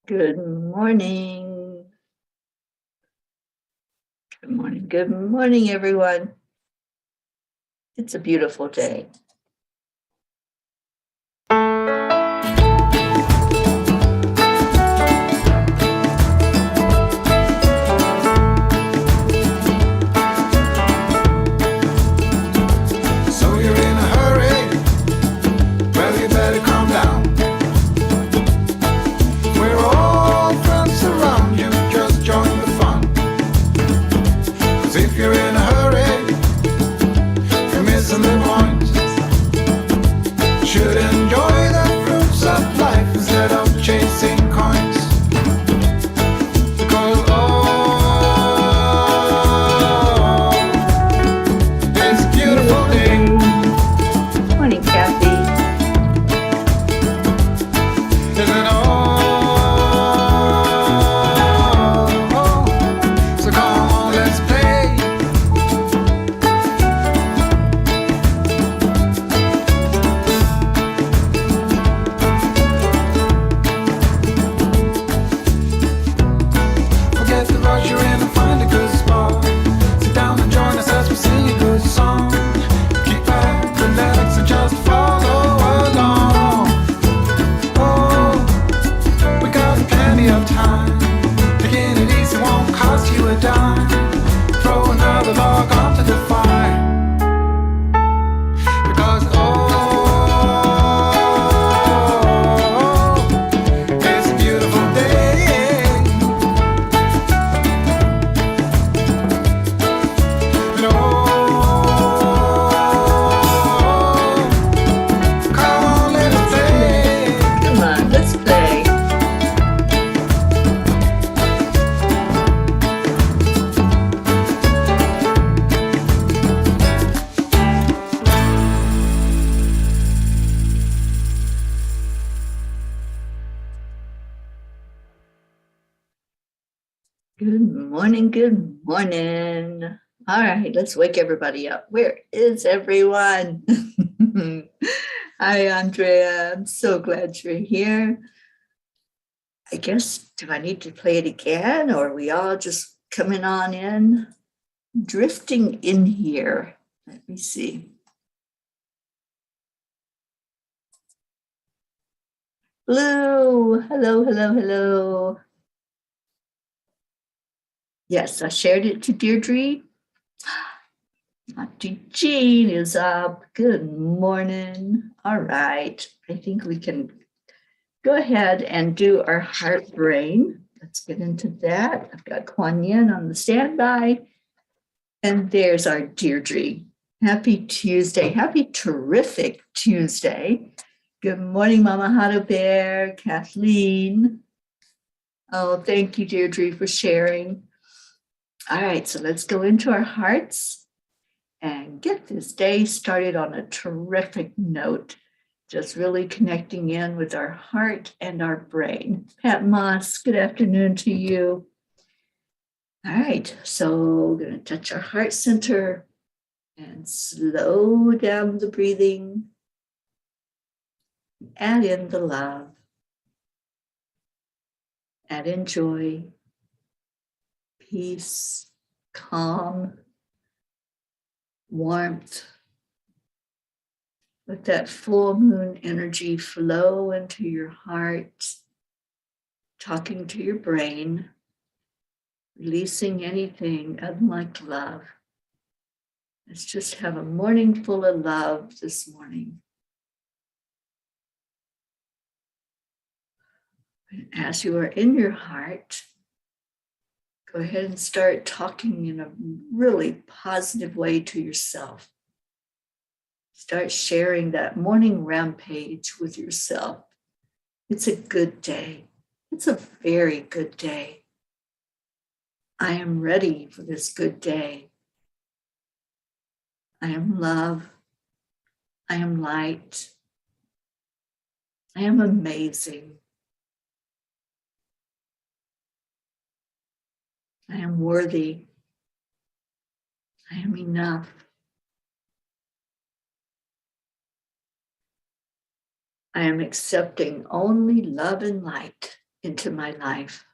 Good morning. Good morning. Good morning, everyone. It's a beautiful day. So you're in a hurry? Well, you better calm down. We're all friends around you, just join the fun. 'Cause if you're in a hurry, you're missing the point. Should enjoy the fruits of life instead of chasing coins. Because it's a beautiful day. Morning, Kathy. Is it all? So come on, let's play. Forget the rush you're in and find a good spot. Sit down and join us as we sing a good song. Keep back, relax, and just follow along. Oh, we got plenty of time. Taking it easy won't cost you a dime. Throw another log onto the fire. Because it's a beautiful day. And come on, let's play. Come on, let's play. Good morning. Good morning. All right, let's wake everybody up. Where is everyone? Hi, Andrea. I'm so glad you're here. I guess, do I need to play it again, or are we all just coming on in? Drifting in here. Let me see. Hello, hello, hello, hello. Yes, I shared it to Deirdre. Dr. Jean is up. Good morning. All right. I think we can go ahead and do our heart brain. Let's get into that. I've got Kuan Yin on the standby. And there's our Deirdre. Happy Tuesday. Happy terrific Tuesday. Good morning, Mama Hado Bear, Kathleen. Oh, thank you, Deirdre, for sharing. All right, so let's go into our hearts and get this day started on a terrific note. Just really connecting in with our heart and our brain. Pat Moss, good afternoon to you. All right, so we're going to touch our heart center and slow down the breathing. Add in the love. Add in joy, peace, calm, warmth. Let that full moon energy flow into your heart, talking to your brain, releasing anything unlike love. Let's just have a morning full of love this morning. As you are in your heart, go ahead and start talking in a really positive way to yourself. Start sharing that morning rampage with yourself. It's a good day. It's a very good day. I am ready for this good day. I am love. I am light. I am amazing. I am worthy. I am enough. I am accepting only love and light. into my life.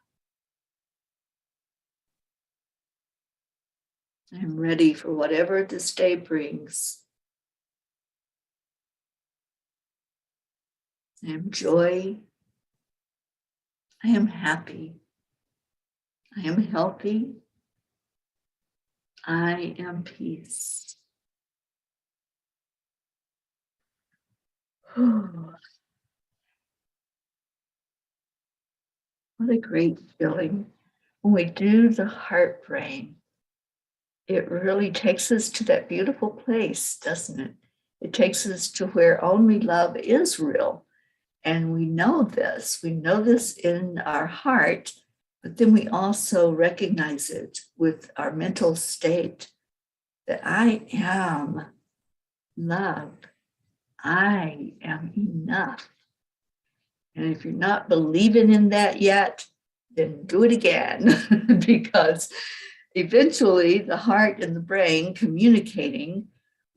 I'm ready for whatever this day brings. I am joy. I am happy. I am healthy. I am peace. What a great feeling. When we do the heart brain, it really takes us to that beautiful place, doesn't it? It takes us to where only love is real. And we know this. We know this in our heart, but then we also recognize it with our mental state that I am love. I am enough. And if you're not believing in that yet, then do it again, because eventually the heart and the brain communicating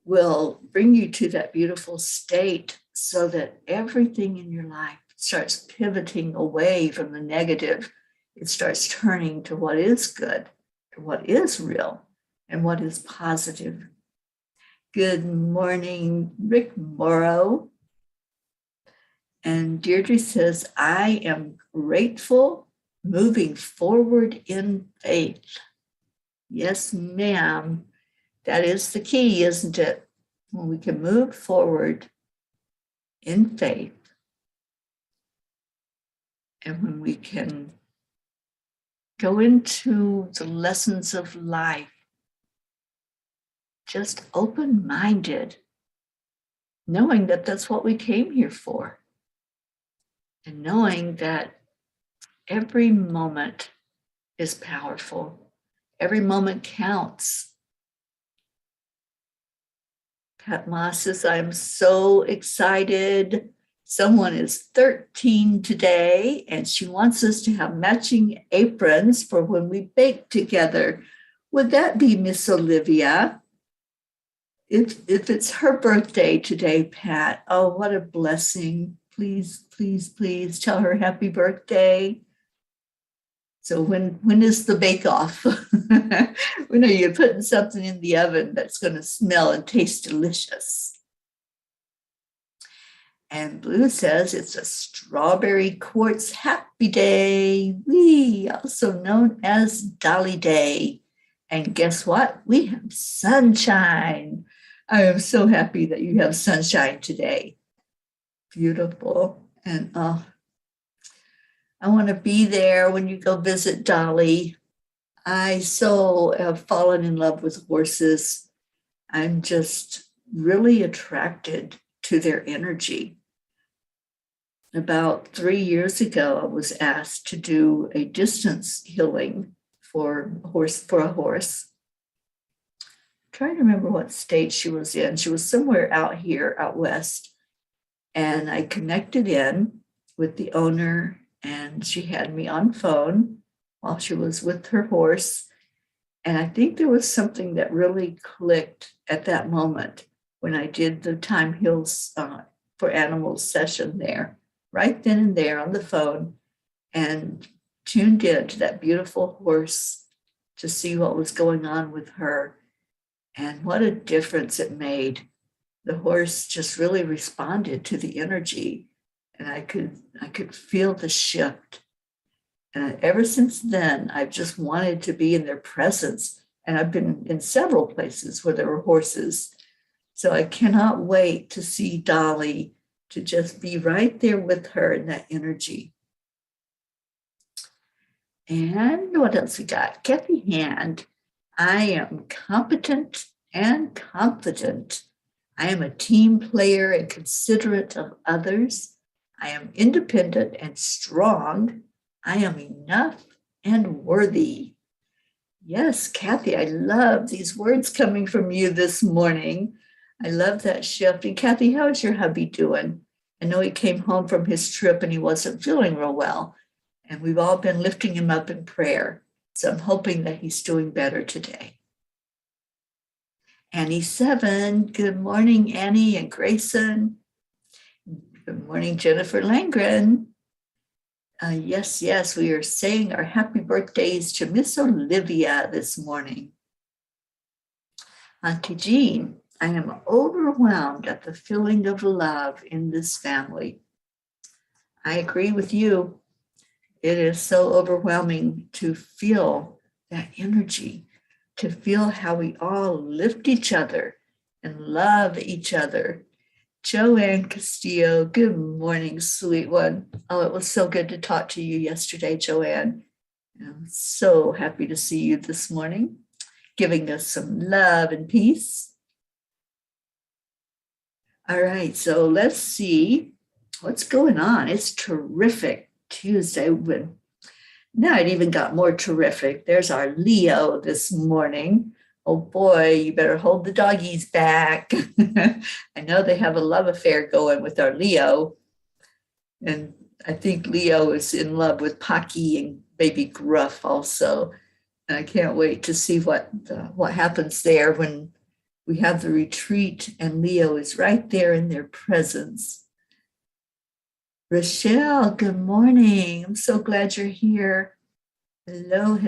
will bring you to that beautiful state so that everything in your life starts pivoting away from the negative. It starts turning to what is good, what is real, and what is positive. Good morning, Rick Morrow. And Deirdre says, I am grateful, moving forward in faith. Yes, ma'am. That is the key, isn't it? When we can move forward in faith, and when we can go into the lessons of life, just open-minded, knowing that that's what we came here for, and knowing that every moment is powerful. Every moment counts. Pat Moss says, I'm so excited. Someone is 13 today, and she wants us to have matching aprons for when we bake together. Would that be Miss Olivia? If it's her birthday today, Pat, oh, what a blessing. Please, please, please tell her happy birthday. So when is the bake-off? When are you putting something in the oven that's going to smell and taste delicious? And Blue says it's a strawberry quartz happy day. We also known as Dolly Day. And guess what? We have sunshine. I am so happy that you have sunshine today. Beautiful. And I want to be there when you go visit Dolly. I so have fallen in love with horses. I'm just really attracted to their energy. About 3 years ago, I was asked to do a distance healing for a horse. I'm trying to remember what state she was in. She was somewhere out here, out west. And I connected in with the owner, and she had me on phone while she was with her horse. And I think there was something that really clicked at that moment when I did the Time Heals for Animals session there, right then and there on the phone, and tuned in to that beautiful horse to see what was going on with her. And what a difference it made. The horse just really responded to the energy, and I could feel the shift. And ever since then, I've just wanted to be in their presence. And I've been in several places where there were horses. So I cannot wait to see Dolly, to just be right there with her in that energy. And what else we got? Kathy Hand. I am competent and confident. I am a team player and considerate of others. I am independent and strong. I am enough and worthy. Yes, Kathy, I love these words coming from you this morning. I love that shift. And Kathy, how is your hubby doing? I know he came home from his trip and he wasn't feeling real well. And we've all been lifting him up in prayer. So I'm hoping that he's doing better today. Annie 7, good morning, Annie and Grayson. Good morning, Jennifer Langren. Yes, we are saying our happy birthdays to Miss Olivia this morning. Auntie Jean, I am overwhelmed at the feeling of love in this family. I agree with you. It is so overwhelming to feel that energy, to feel how we all lift each other and love each other. Joanne Castillo, good morning, sweet one. Oh, it was so good to talk to you yesterday, Joanne. I'm so happy to see you this morning, giving us some love and peace. All right, so let's see what's going on. It's terrific Tuesday. Now it even got more terrific. There's our Leo this morning. Oh boy, you better hold the doggies back. I know they have a love affair going with our Leo. And I think Leo is in love with Pocky and baby Gruff also. And I can't wait to see what happens there when we have the retreat and Leo is right there in their presence. Rochelle, good morning. I'm so glad you're here. Hello.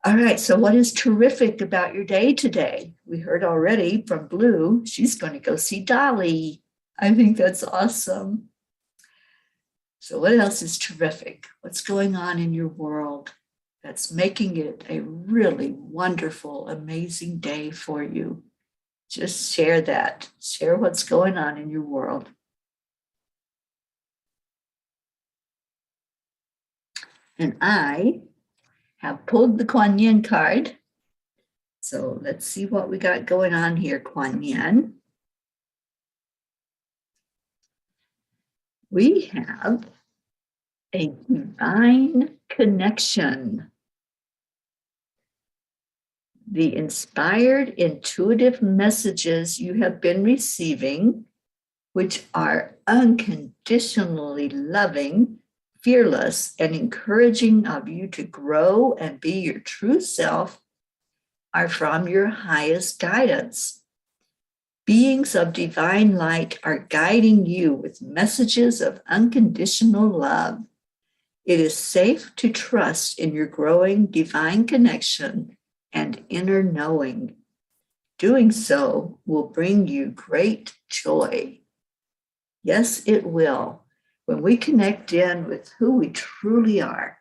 All right, so what is terrific about your day today? We heard already from Blue, she's going to go see Dolly. I think that's awesome. So what else is terrific? What's going on in your world that's making it a really wonderful, amazing day for you? Just share that. Share what's going on in your world. And I have pulled the Kuan Yin card. So let's see what we got going on here, Kuan Yin. We have a divine connection. The inspired, intuitive messages you have been receiving, which are unconditionally loving, fearless, and encouraging of you to grow and be your true self, are from your highest guidance. Beings of divine light are guiding you with messages of unconditional love. It is safe to trust in your growing divine connection and inner knowing. Doing so will bring you great joy. Yes, it will. When we connect in with who we truly are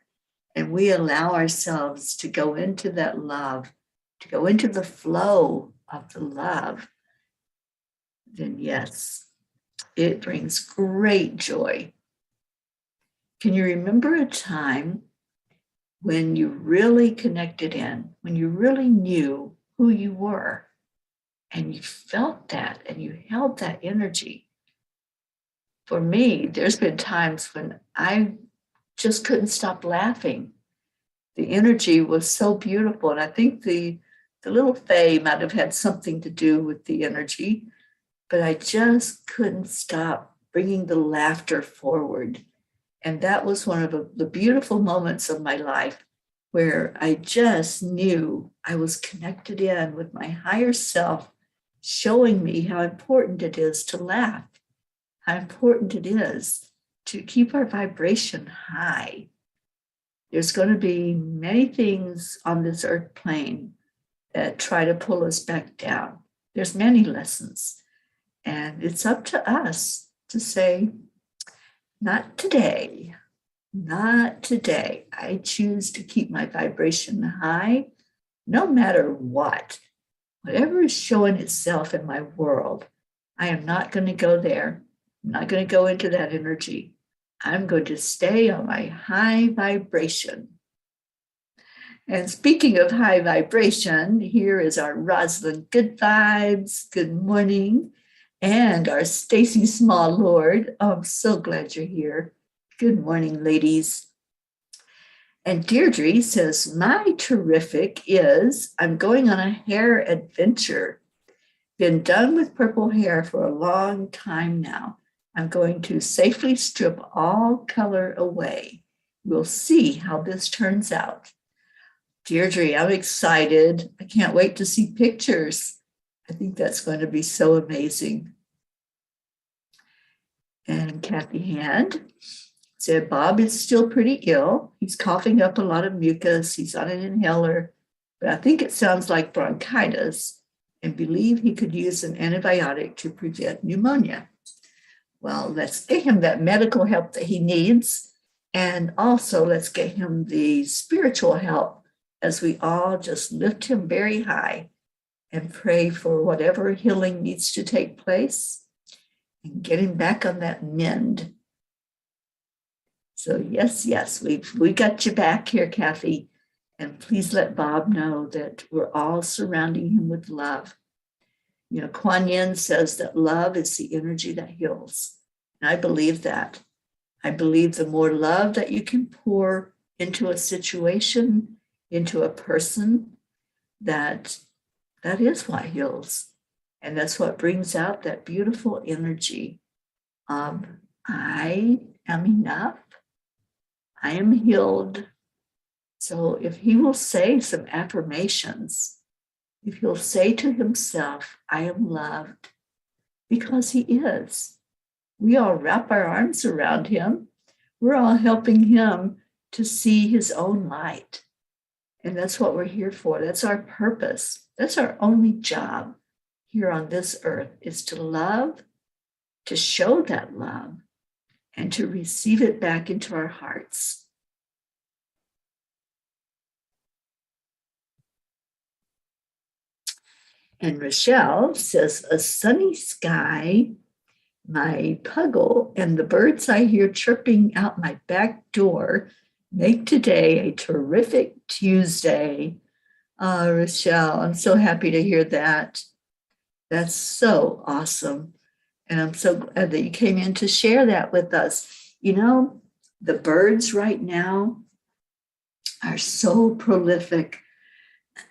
and we allow ourselves to go into that love, to go into the flow of the love, then yes, it brings great joy. Can you remember a time when you really connected in, when you really knew who you were and you felt that and you held that energy? For me, there's been times when I just couldn't stop laughing. The energy was so beautiful. And I think the little Faye might have had something to do with the energy, but I just couldn't stop bringing the laughter forward. And that was one of the beautiful moments of my life where I just knew I was connected in with my higher self, showing me how important it is to laugh, how important it is to keep our vibration high. There's going to be many things on this earth plane that try to pull us back down. There's many lessons. And it's up to us to say, not today, not today. I choose to keep my vibration high, no matter what. Whatever is showing itself in my world, I am not going to go there. I'm not going to go into that energy. I'm going to stay on my high vibration. And speaking of high vibration, here is our Rosalind Good Vibes. Good morning. And our Stacy Small Lord. Oh, I'm so glad you're here. Good morning, ladies. And Deirdre says, my terrific is I'm going on a hair adventure. Been done with purple hair for a long time now. I'm going to safely strip all color away. We'll see how this turns out. Deirdre, I'm excited. I can't wait to see pictures. I think that's going to be so amazing. And Kathy Hand, said Bob is still pretty ill. He's coughing up a lot of mucus. He's on an inhaler, but I think it sounds like bronchitis, and believe he could use an antibiotic to prevent pneumonia. Well, let's get him that medical help that he needs. And also let's get him the spiritual help as we all just lift him very high and pray for whatever healing needs to take place and get him back on that mend. So yes, we got you back here, Kathy. And please let Bob know that we're all surrounding him with love. You know, Kuan Yin says that love is the energy that heals. And I believe that. I believe the more love that you can pour into a situation, into a person, that is what heals. And that's what brings out that beautiful energy of I am enough. I am healed. So if he will say some affirmations, if he'll say to himself, I am loved, because he is. We all wrap our arms around him. We're all helping him to see his own light. And that's what we're here for. That's our purpose. That's our only job here on this earth, is to love, to show that love, and to receive it back into our hearts. And Rochelle says, a sunny sky, my puggle, and the birds I hear chirping out my back door make today a terrific Tuesday. Rochelle, I'm so happy to hear that. That's so awesome. And I'm so glad that you came in to share that with us. You know, the birds right now are so prolific.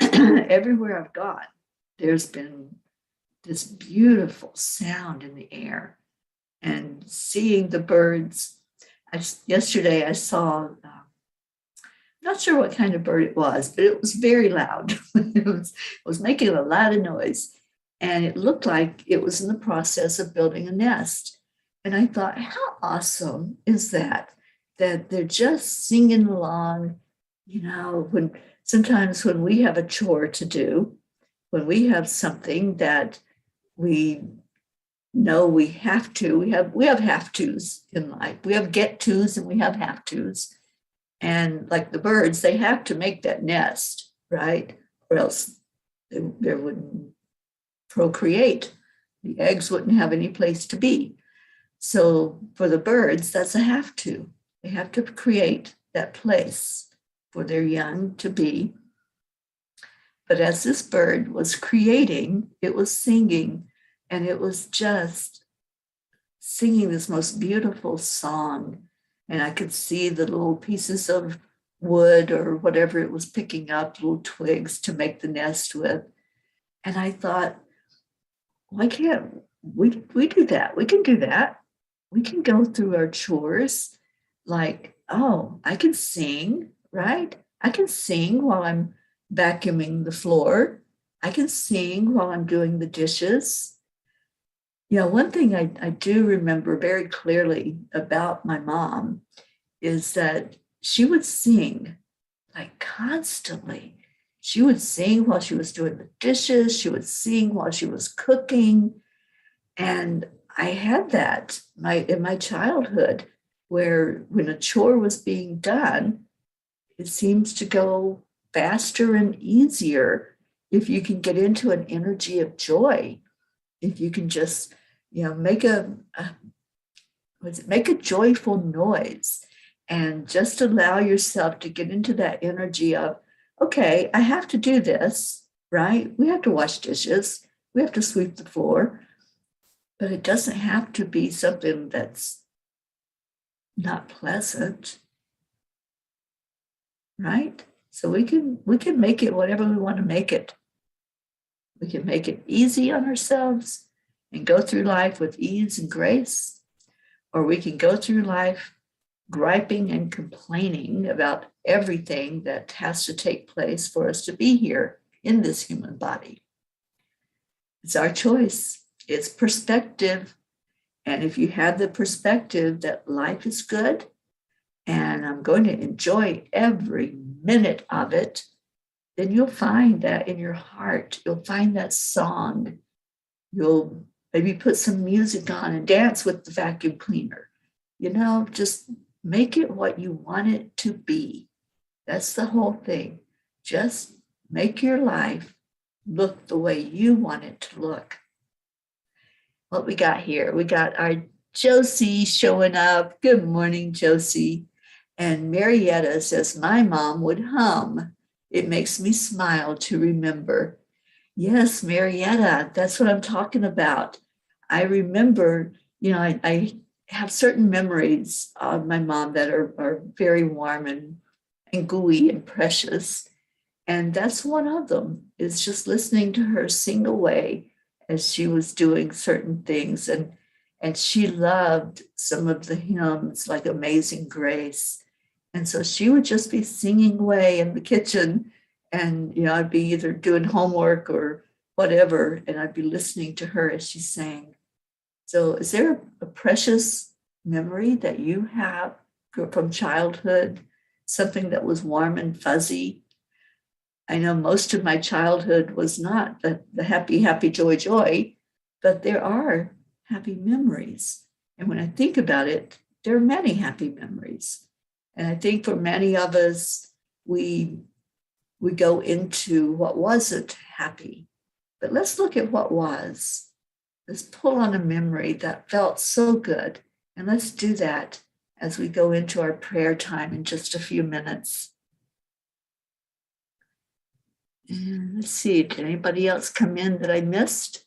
Everywhere I've gone, there's been this beautiful sound in the air. And seeing the birds, yesterday I saw, not sure what kind of bird it was, but it was very loud. it was making a lot of noise. And it looked like it was in the process of building a nest. And I thought, how awesome is that? That they're just singing along. You know, sometimes when we have a chore to do, when we have something that we know we have to, we have have-tos in life. We have get-tos and we have have-tos. And like the birds, they have to make that nest, right? Or else they wouldn't procreate. The eggs wouldn't have any place to be. So for the birds, that's a have to. They have to create that place for their young to be. But as this bird was creating, it was singing, and it was just singing this most beautiful song. And I could see the little pieces of wood or whatever it was picking up, little twigs to make the nest with. And I thought, why can't we do that? We can do that. We can go through our chores like, oh, I can sing, right? I can sing while I'm vacuuming the floor. I can sing while I'm doing the dishes. You know, one thing I do remember very clearly about my mom is that she would sing like constantly. She would sing while she was doing the dishes. She would sing while she was cooking. And I had that in my childhood, where when a chore was being done, it seems to go faster and easier if you can get into an energy of joy. If you can just, you know, make a joyful noise and just allow yourself to get into that energy of, okay, I have to do this, right? We have to wash dishes. We have to sweep the floor. But it doesn't have to be something that's not pleasant, right? So we can make it whatever we want to make it. We can make it easy on ourselves and go through life with ease and grace, or we can go through life griping and complaining about everything that has to take place for us to be here in this human body. It's our choice. It's perspective. And if you have the perspective that life is good, and I'm going to enjoy every minute of it, then you'll find that in your heart, you'll find that song. You'll maybe put some music on and dance with the vacuum cleaner. Just make it what you want it to be. That's the whole thing. Just make your life look the way you want it to look. What we got here? We got our Josie showing up. Good morning, Josie. And Marietta says, my mom would hum. It makes me smile to remember. Yes, Marietta, that's what I'm talking about. I remember, I have certain memories of my mom that are very warm and gooey and precious. And that's one of them, is just listening to her sing away as she was doing certain things. And she loved some of the hymns like Amazing Grace. And so she would just be singing away in the kitchen. And, I'd be either doing homework or whatever, and I'd be listening to her as she sang. So is there a precious memory that you have from childhood, something that was warm and fuzzy? I know most of my childhood was not the happy, happy, joy, joy, but there are happy memories. And when I think about it, there are many happy memories. And I think for many of us, we go into what wasn't happy. But let's look at what was. Let's pull on a memory that felt so good. And let's do that as we go into our prayer time in just a few minutes. And let's see, did anybody else come in that I missed?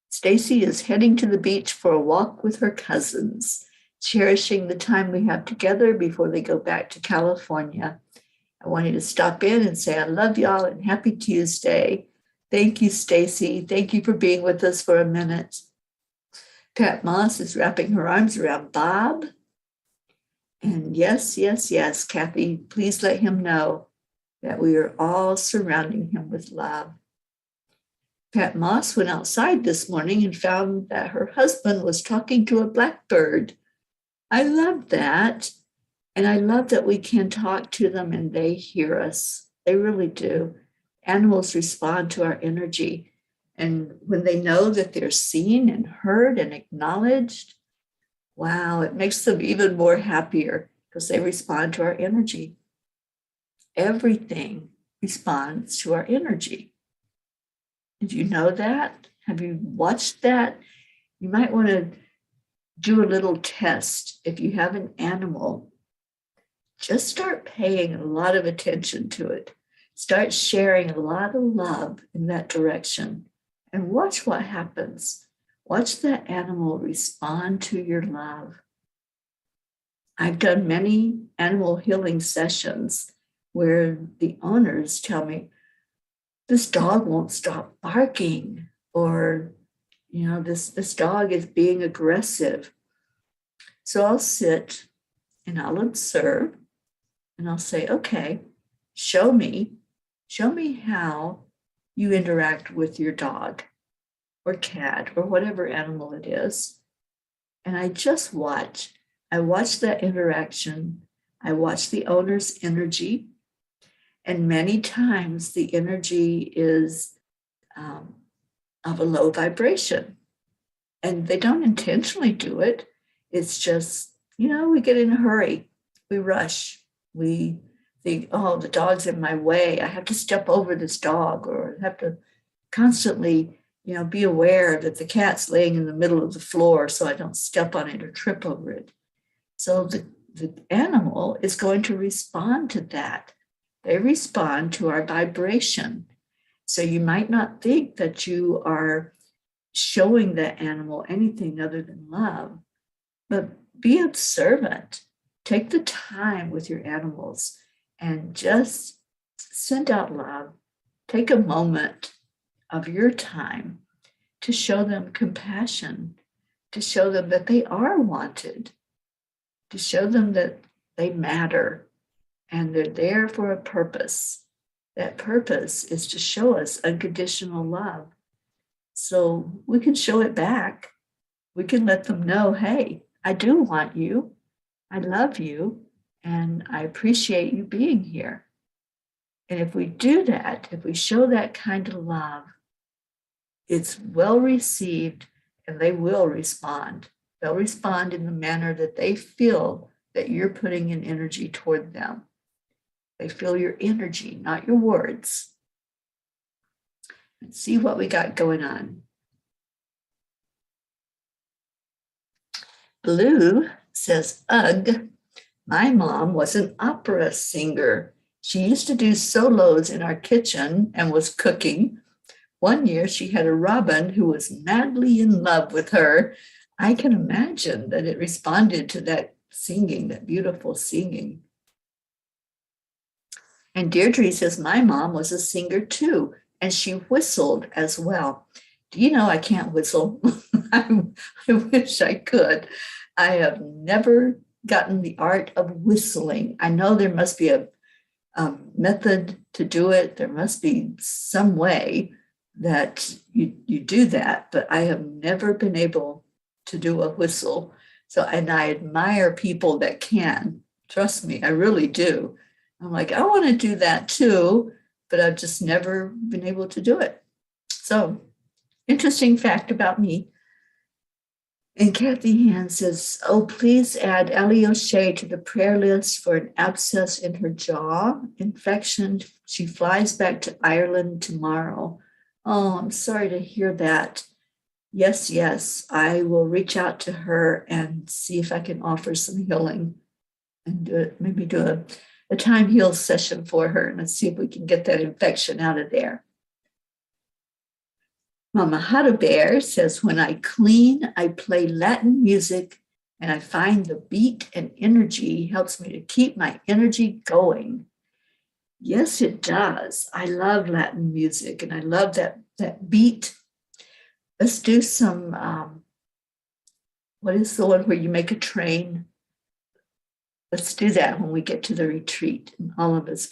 Stacy is heading to the beach for a walk with her cousins, cherishing the time we have together before they go back to California. I wanted to stop in and say I love y'all and happy Tuesday. Thank you, Stacy. Thank you for being with us for a minute. Pat Moss is wrapping her arms around Bob. And yes, Kathy, please let him know that we are all surrounding him with love. Pat Moss went outside this morning and found that her husband was talking to a blackbird. I love that. And I love that we can talk to them and they hear us. They really do. Animals respond to our energy. And when they know that they're seen and heard and acknowledged, wow, it makes them even more happier because they respond to our energy. Everything responds to our energy. Did you know that? Have you watched that? You might want to do a little test. If you have an animal, just start paying a lot of attention to it. Start sharing a lot of love in that direction and watch what happens. Watch that animal respond to your love. I've done many animal healing sessions where the owners tell me, this dog won't stop barking, or, this dog is being aggressive. So I'll sit and I'll observe and I'll say, okay, show me how you interact with your dog or cat or whatever animal it is. And I just watch. I watch that interaction. I watch the owner's energy. And many times the energy is of a low vibration. And they don't intentionally do it. It's just, we get in a hurry. We rush. We think, oh, the dog's in my way. I have to step over this dog, or I have to constantly, be aware that the cat's laying in the middle of the floor so I don't step on it or trip over it. So the animal is going to respond to that. They respond to our vibration. So you might not think that you are showing that animal anything other than love, but be observant. Take the time with your animals and just send out love. Take a moment of your time to show them compassion, to show them that they are wanted, to show them that they matter. And they're there for a purpose. That purpose is to show us unconditional love. So we can show it back. We can let them know, hey, I do want you. I love you, and I appreciate you being here. And if we do that, if we show that kind of love, it's well received and they will respond. They'll respond in the manner that they feel that you're putting in energy toward them. They feel your energy, not your words. Let's see what we got going on. Blue says, ugh, my mom was an opera singer. She used to do solos in our kitchen and was cooking. One year she had a robin who was madly in love with her. I can imagine that it responded to that singing, that beautiful singing. And Deirdre says, my mom was a singer too, and she whistled as well. Do you know I can't whistle? I wish I could. I have never gotten the art of whistling. I know there must be a method to do it. There must be some way that you do that, but I have never been able to do a whistle. So, and I admire people that can. Trust me, I really do. I'm like, I want to do that too, but I've just never been able to do it. So, interesting fact about me. And Kathy Hand says, oh, please add Ellie O'Shea to the prayer list for an abscess in her jaw infection. She flies back to Ireland tomorrow. Oh, I'm sorry to hear that. Yes, I will reach out to her and see if I can offer some healing and do it, maybe do a time heal session for her and let's see if we can get that infection out of there. Mama Hada Bear says, when I clean, I play Latin music and I find the beat and energy helps me to keep my energy going. Yes, it does. I love Latin music and I love that beat. Let's do some, what is the one where you make a train? Let's do that when we get to the retreat. And all of us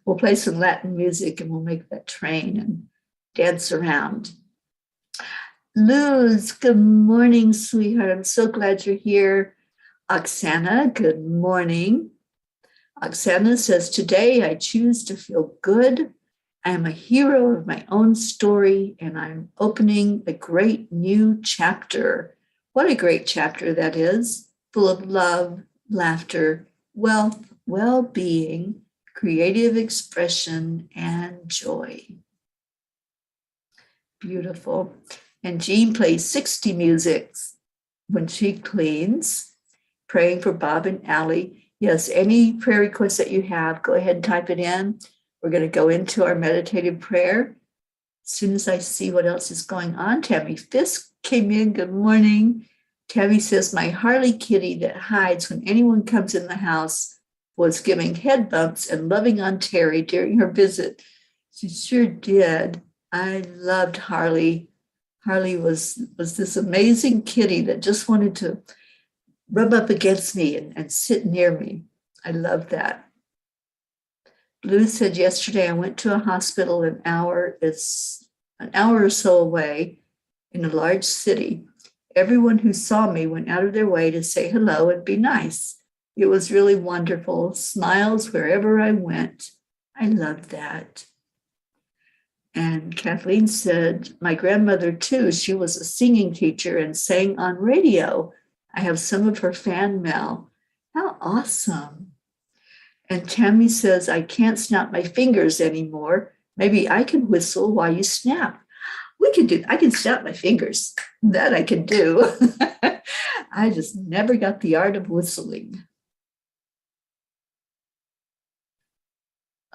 we'll play some Latin music and we'll make that train and dance around. Luz, good morning, sweetheart. I'm so glad you're here. Oksana, good morning. Oksana says, today I choose to feel good. I am a hero of my own story and I'm opening a great new chapter. What a great chapter that is, full of love, laughter, wealth, well-being, creative expression, and joy. Beautiful. And Jean plays 60 musics when she cleans, praying for Bob and Allie. Yes, any prayer requests that you have, go ahead and type it in. We're going to go into our meditative prayer. As soon as I see what else is going on, Tammy Fisk came in. Good morning. Tammy says, my Harley kitty that hides when anyone comes in the house was giving head bumps and loving on Teri during her visit. She sure did. I loved Harley. Harley was this amazing kitty that just wanted to rub up against me and sit near me. I love that. Blue said, yesterday I went to a hospital an hour or so away in a large city. Everyone who saw me went out of their way to say hello and be nice. It was really wonderful. Smiles wherever I went. I loved that. And Kathleen said, my grandmother too, she was a singing teacher and sang on radio. I have some of her fan mail. How awesome. And Tammy says, I can't snap my fingers anymore. Maybe I can whistle while you snap. I can snap my fingers. That I can do. I just never got the art of whistling.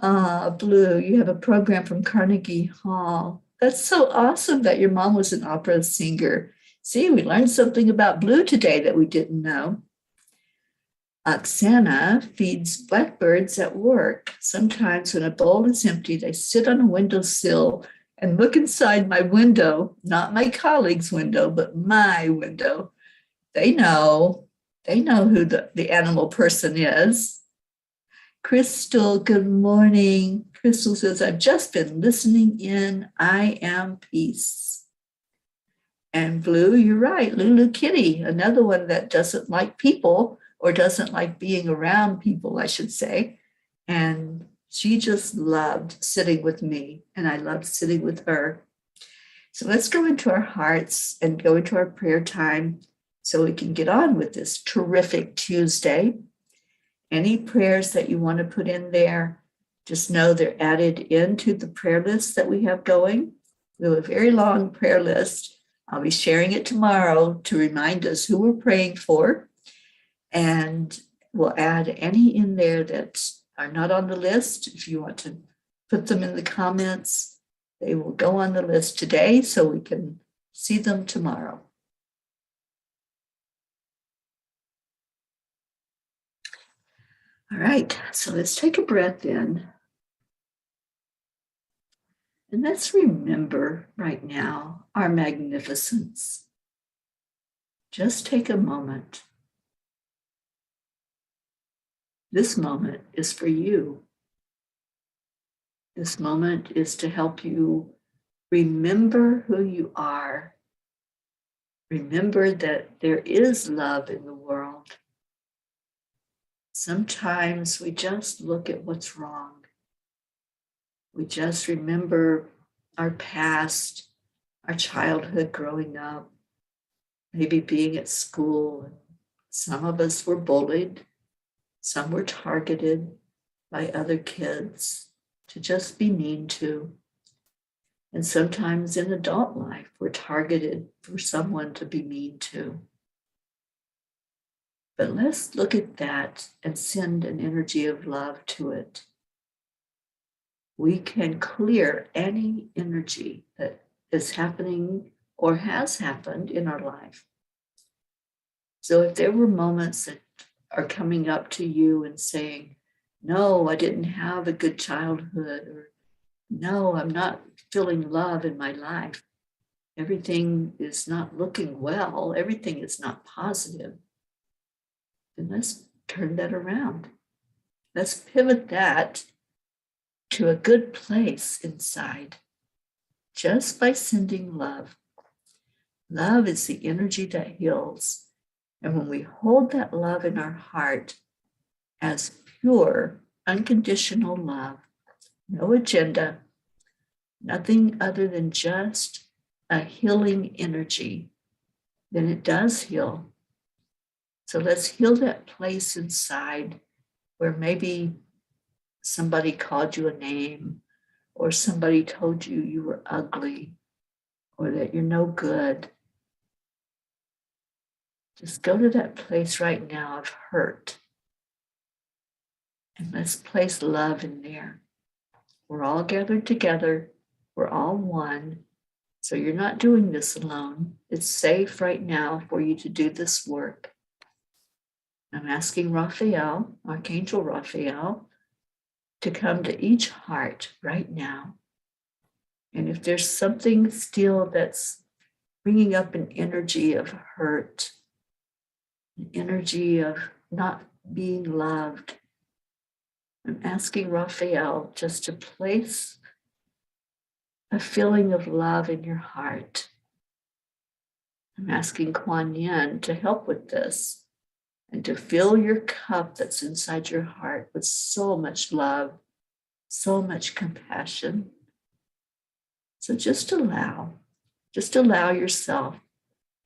Blue, you have a program from Carnegie Hall. That's so awesome that your mom was an opera singer. See, we learned something about Blue today that we didn't know. Oksana feeds blackbirds at work. Sometimes when a bowl is empty, they sit on a windowsill and look inside my window, not my colleague's window, but my window. They know who the animal person is. Crystal, good morning. Crystal says, I've just been listening in. I am peace. And Blue, you're right. Lulu Kitty, another one that doesn't like people or doesn't like being around people, I should say. And she just loved sitting with me, and I loved sitting with her. So let's go into our hearts and go into our prayer time so we can get on with this terrific Tuesday. Any prayers that you want to put in there, just know they're added into the prayer list that we have going. We have a very long prayer list. I'll be sharing it tomorrow to remind us who we're praying for. And we'll add any in there that are not on the list. If you want to put them in the comments, they will go on the list today so we can see them tomorrow. All right, so let's take a breath in. And let's remember right now our magnificence. Just take a moment. This moment is for you. This moment is to help you remember who you are. Remember that there is love in the world. Sometimes we just look at what's wrong. We just remember our past, our childhood growing up, maybe being at school. Some of us were bullied. Some were targeted by other kids to just be mean to. And sometimes in adult life, we're targeted for someone to be mean to. But let's look at that and send an energy of love to it. We can clear any energy that is happening or has happened in our life. So if there were moments that are coming up to you and saying, no, I didn't have a good childhood, or no, I'm not feeling love in my life. Everything is not looking well. Everything is not positive. Then let's turn that around. Let's pivot that to a good place inside just by sending love. Love is the energy that heals. And when we hold that love in our heart as pure, unconditional love, no agenda, nothing other than just a healing energy, then it does heal. So let's heal that place inside where maybe somebody called you a name, or somebody told you you were ugly, or that you're no good. Just go to that place right now of hurt. And let's place love in there. We're all gathered together. We're all one. So you're not doing this alone. It's safe right now for you to do this work. I'm asking Raphael, Archangel Raphael, to come to each heart right now. And if there's something still that's bringing up an energy of hurt, an energy of not being loved, I'm asking Raphael just to place a feeling of love in your heart. I'm asking Kuan Yin to help with this and to fill your cup that's inside your heart with so much love, so much compassion. So just allow yourself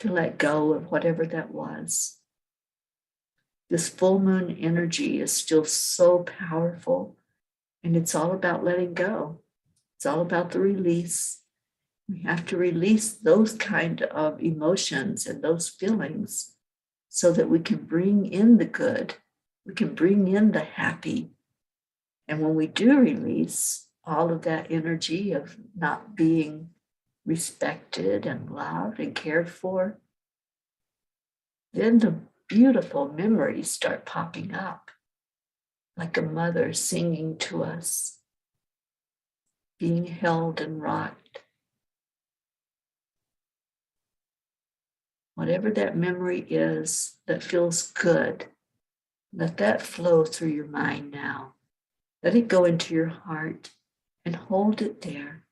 to let go of whatever that was. This full moon energy is still so powerful, and it's all about letting go. It's all about the release. We have to release those kind of emotions and those feelings so that we can bring in the good. We can bring in the happy. And when we do release all of that energy of not being respected and loved and cared for, then the beautiful memories start popping up, like a mother singing to us, being held and rocked. Whatever that memory is that feels good, let that flow through your mind now. Let it go into your heart and hold it there.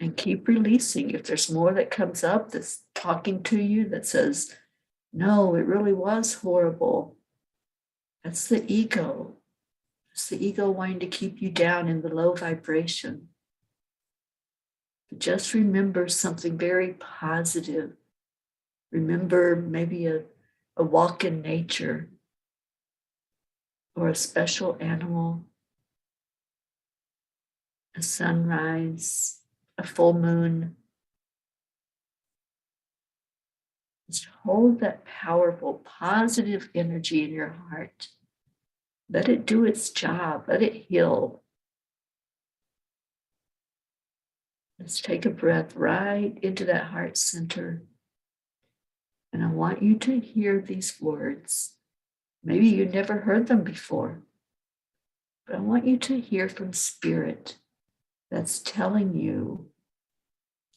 And keep releasing. If there's more that comes up that's talking to you that says, No, it really was horrible. That's the ego. It's the ego wanting to keep you down in the low vibration. But just remember something very positive. Remember maybe a walk in nature or a special animal, a sunrise, a full moon. Just hold that powerful, positive energy in your heart. Let it do its job. Let it heal. Let's take a breath right into that heart center. And I want you to hear these words. Maybe you never heard them before, but I want you to hear from Spirit that's telling you,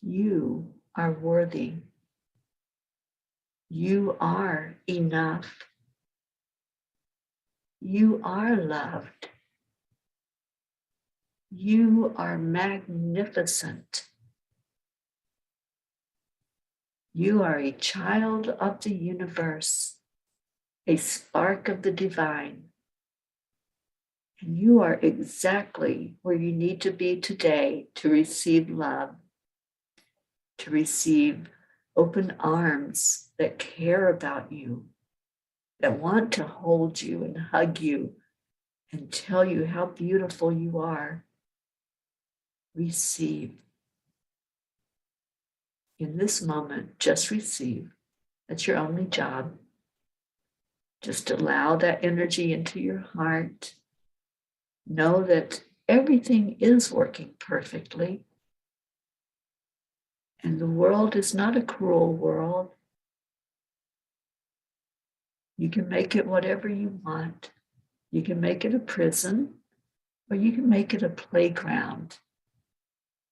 you are worthy. You are enough. You are loved. You are magnificent. You are a child of the universe, a spark of the divine. And you are exactly where you need to be today to receive love, to receive open arms that care about you, that want to hold you and hug you and tell you how beautiful you are. Receive. In this moment, just receive. That's your only job. Just allow that energy into your heart. Know that everything is working perfectly. And the world is not a cruel world. You can make it whatever you want. You can make it a prison, or you can make it a playground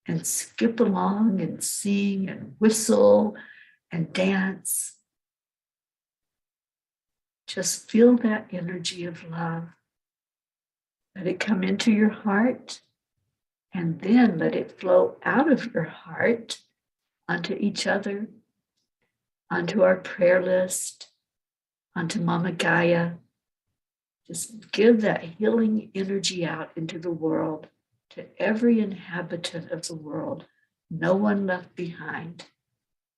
and skip along and sing and whistle and dance. Just feel that energy of love. Let it come into your heart, and then let it flow out of your heart onto each other, onto our prayer list, onto Mama Gaia. Just give that healing energy out into the world, to every inhabitant of the world, no one left behind.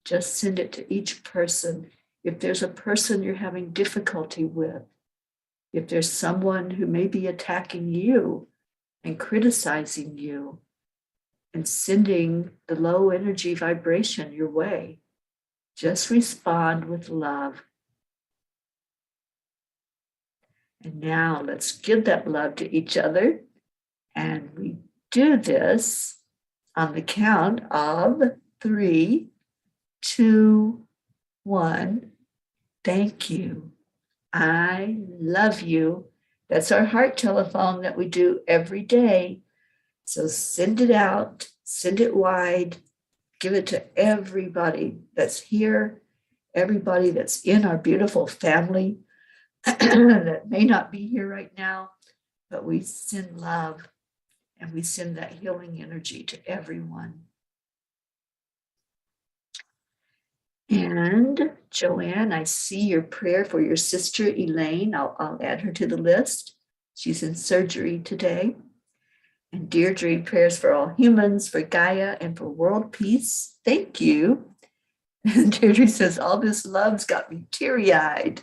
Just send it to each person. If there's a person you're having difficulty with, if there's someone who may be attacking you and criticizing you and sending the low energy vibration your way, just respond with love. And now let's give that love to each other. And we do this on the count of 3, 2, 1. Thank you. I love you. That's our heart telephone that we do every day. So send it out, send it wide, give it to everybody that's here, everybody that's in our beautiful family that may not be here right now, but we send love and we send that healing energy to everyone. And Joanne, I see your prayer for your sister Elaine. I'll add her to the list. She's in surgery today. And Deirdre, prayers for all humans, for Gaia, and for world peace. Thank you. And Deirdre says, all this love's got me teary-eyed.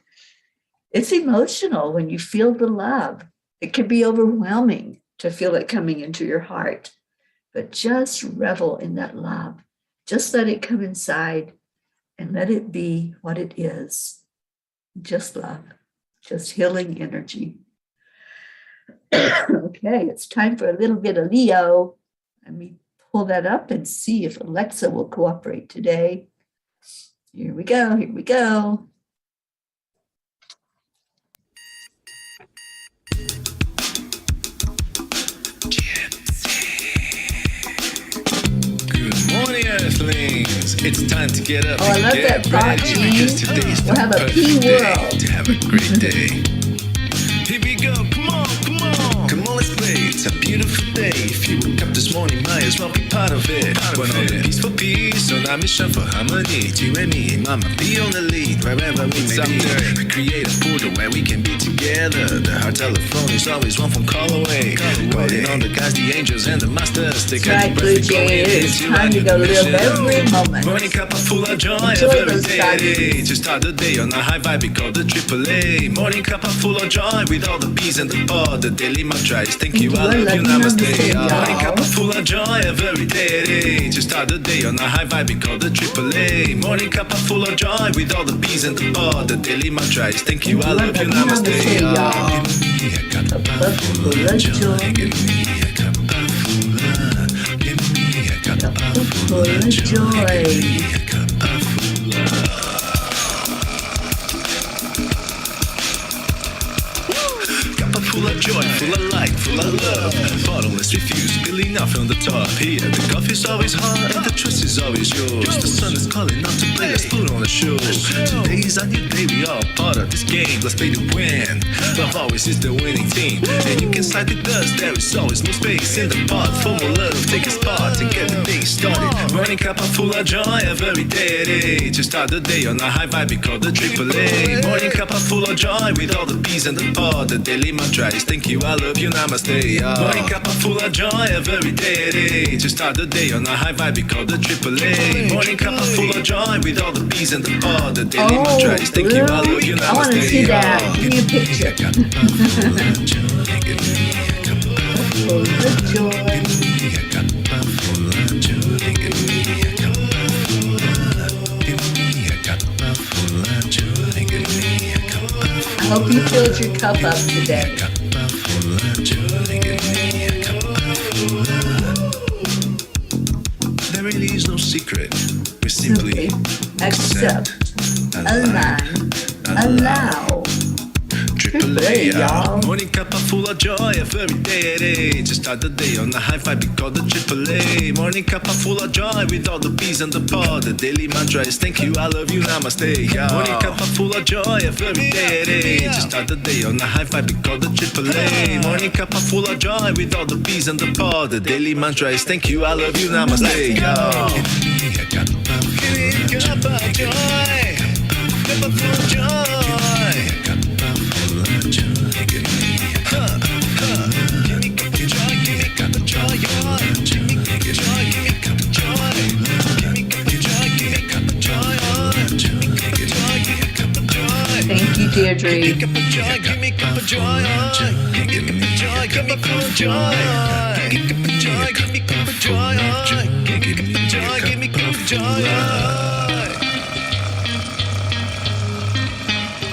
It's emotional when you feel the love. It can be overwhelming to feel it coming into your heart. But just revel in that love. Just let it come inside and let it be what it is. Just love, just healing energy. Okay, it's time for a little bit of Leo. Let me pull that up and see if Alexa will cooperate today. Here we go, here we go. Good morning, Earthlings. It's time to get up. Oh, I love that thought, Gene. Because today's We'll have a perfect pea day world. to have a great day. Here we go. Come on, come on. Come on, let's play. It's a beautiful day. If you woke up this morning, might as well be part of it. One on the peace for peace, on our mission for harmony. You and me, mama, be on the lead wherever we may be. We create a portal where we can be together. The heart telephone is always one phone call away. Calling on the guys, the angels, and the masters. Take That's right, Blue Jay. It's time to go live every moment. Morning Cuppa Fulla Joy, Enjoy every those day. guys. To start the day on a high vibe, we call the AAA. Morning Cuppa Fulla Joy with all the peas and the pod. The daily mantra is thank you, I love you, namaste. Morning Cuppa Fulla Joy, every day. To start the day on a high vibe, we call the AAA. Morning Cuppa Fulla Joy with all the peas and the pod. The daily mantra is thank you, I love you, namaste. Give me a Cuppa Fulla Joy. Give me a Cuppa Fulla. Give me a Cuppa Fulla Joy. Give me a Cuppa Fulla. Cuppa full of joy, full of light, full of love. Bottomless refuse, spilling out from the top. Here, the coffee's always hot and the trust is always yours. The sun is calling out to play, let's put on a show. Today is a new day, we all part of this game. Let's play to win. Love always is the winning team. And you can side with us, there is always more space in the pot. For more love, take a spot and get the day started. Morning Cuppa Fulla Joy, every day. To start the day on a high vibe, we call the AAA. Morning Cuppa Fulla Joy with all the peas and the pod. The daily mantra is thank you, I love you, namaste. Morning Cuppa Fulla Joy, every day. To start the day on a high vibe, we call the AAA. Morning Cuppa Fulla Joy with all the peas and the pod. The daily mantra is thank you, I love you, namaste. I want to see that. Give me a picture. Full of joy. I hope you filled your cup up today. There really is no secret. We simply Accept, align, allow. AAA, y'all. Morning Cuppa Fulla Joy, every day. To start the day on a high vibe, we call the AAA. Morning Cuppa Fulla Joy with all the peas and the pod. The daily mantra is thank you, I love you, namaste. Morning Cuppa Fulla Joy, every day. To start the day on a high vibe, we call the AAA. Morning Cuppa Fulla Joy with all the peas and the pod. The daily mantra is thank you, I love you, namaste. Cuppa Joy, Cuppa Fulla Joy. Thank you, Deirdre. Give me Cuppa joy, give me Cuppa joy, give me joy, give me Cuppa joy, give me Cuppa joy, give me Cuppa joy, give me Cuppa joy, give me Cuppa joy,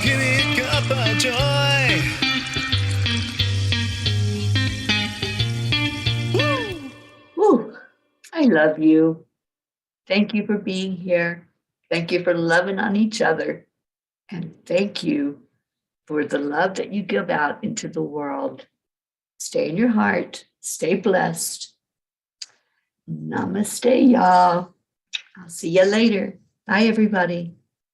give me Cuppa joy. Woo. I love you. Thank you for being here. Thank you for loving on each other. And thank you for the love that you give out into the world. Stay in your heart. Stay blessed. Namaste, y'all. I'll see you later. Bye, everybody.